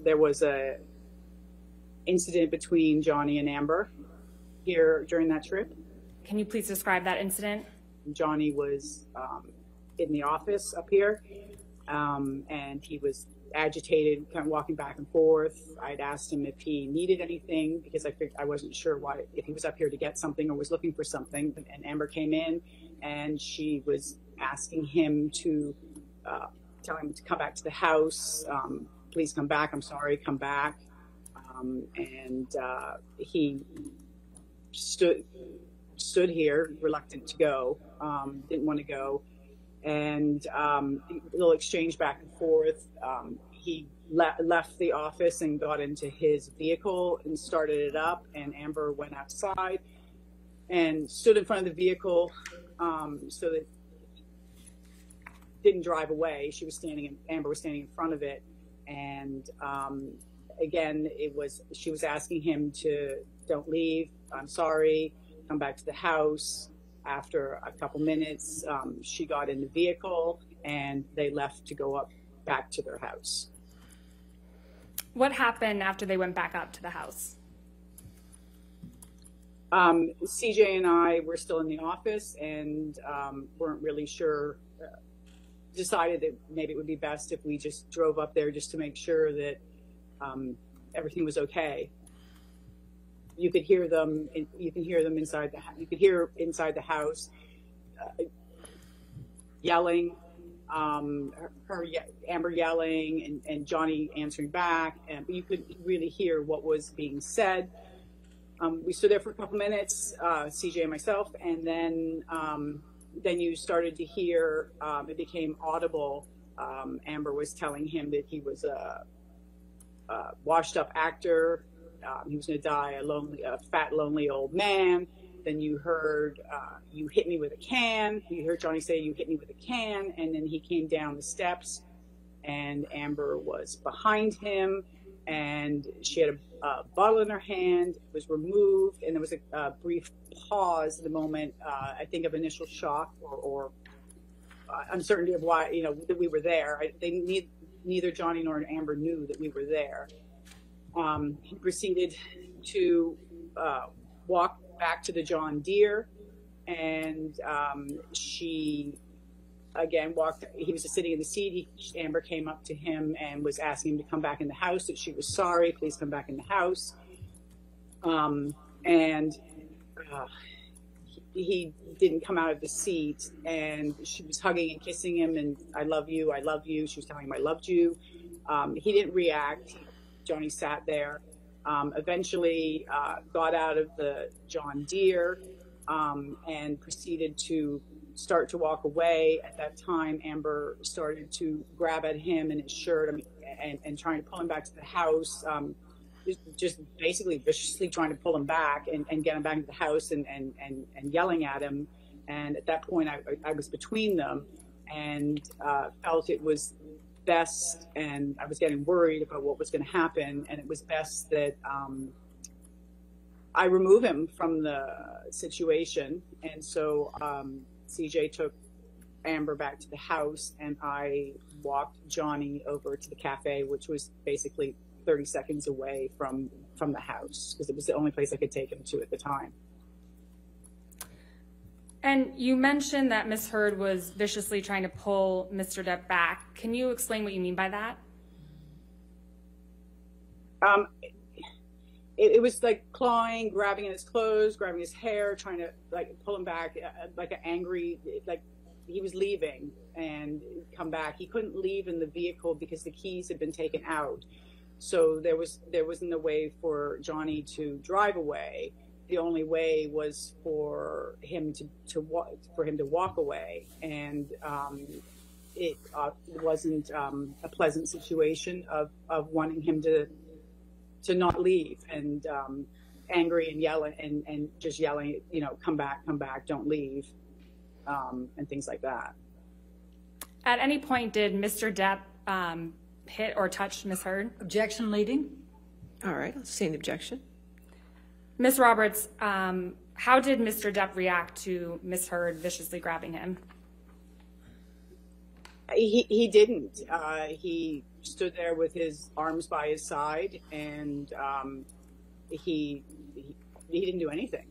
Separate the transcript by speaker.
Speaker 1: there was a incident between Johnny and Amber here during that trip.
Speaker 2: Can you please describe that incident?
Speaker 1: Johnny was in the office up here, and he was agitated, kind of walking back and forth. I'd asked him if he needed anything because I wasn't sure if he was up here to get something or was looking for something. And Amber came in, and she was asking him to tell him to come back to the house. Please come back. I'm sorry. Come back. And he stood here, reluctant to go, didn't want to go. And a little exchange back and forth. He left the office and got into his vehicle and started it up. And Amber went outside and stood in front of the vehicle, so that didn't drive away. Amber was standing in front of it. And again, she was asking him to don't leave. I'm sorry. Come back to the house. After a couple minutes, she got in the vehicle and they left to go back to their house.
Speaker 2: What happened after they went back up to the house?
Speaker 1: CJ and I were still in the office and weren't really sure. Decided that maybe it would be best if we just drove up there just to make sure that everything was okay. You could hear them. You can hear them inside the. You could hear inside the house yelling, Amber yelling, and Johnny answering back, and you could really hear what was being said. We stood there for a couple minutes, CJ and myself, and then you started to hear. It became audible. Amber was telling him that he was a washed-up actor. He was going to die a fat, lonely old man. Then you heard, you hit me with a can. You heard Johnny say, you hit me with a can. And then he came down the steps and Amber was behind him and she had a bottle in her hand, was removed. And there was a brief pause at the moment, I think of initial shock or uncertainty of why, that we were there. Neither Johnny nor Amber knew that we were there. He proceeded to walk back to the John Deere, and she again walked. He was just sitting in the seat. Amber came up to him and was asking him to come back in the house. That she was sorry. Please come back in the house. He didn't come out of the seat, and she was hugging and kissing him. And I love you. I love you. She was telling him I loved you. He didn't react. Johnny sat there, eventually got out of the John Deere and proceeded to start to walk away. At that time, Amber started to grab at him and his shirt and trying to pull him back to the house, just basically viciously trying to pull him back and get him back to the house and yelling at him. And at that point, I was between them and felt it was best, and I was getting worried about what was going to happen, and it was best that I remove him from the situation. And so CJ took Amber back to the house, and I walked Johnny over to the cafe, which was basically 30 seconds away from the house, because it was the only place I could take him to at the time.
Speaker 2: And you mentioned that Ms. Heard was viciously trying to pull Mr. Depp back. Can you explain what you mean by that?
Speaker 1: It was like clawing, grabbing at his clothes, grabbing his hair, trying to pull him back, like an angry, like he was leaving and come back. He couldn't leave in the vehicle because the keys had been taken out. So there wasn't a way for Johnny to drive away. The only way was for him to walk away, and it wasn't a pleasant situation of wanting him to not leave, and angry and yelling and just yelling, come back, don't leave, and things like that.
Speaker 2: At any point, did Mr. Depp hit or touch Ms. Heard?
Speaker 3: Objection leading. All right, I'll see an objection.
Speaker 2: Ms. Roberts, how did Mr. Depp react to Ms. Heard viciously grabbing him?
Speaker 1: He didn't. He stood there with his arms by his side, and he didn't do anything.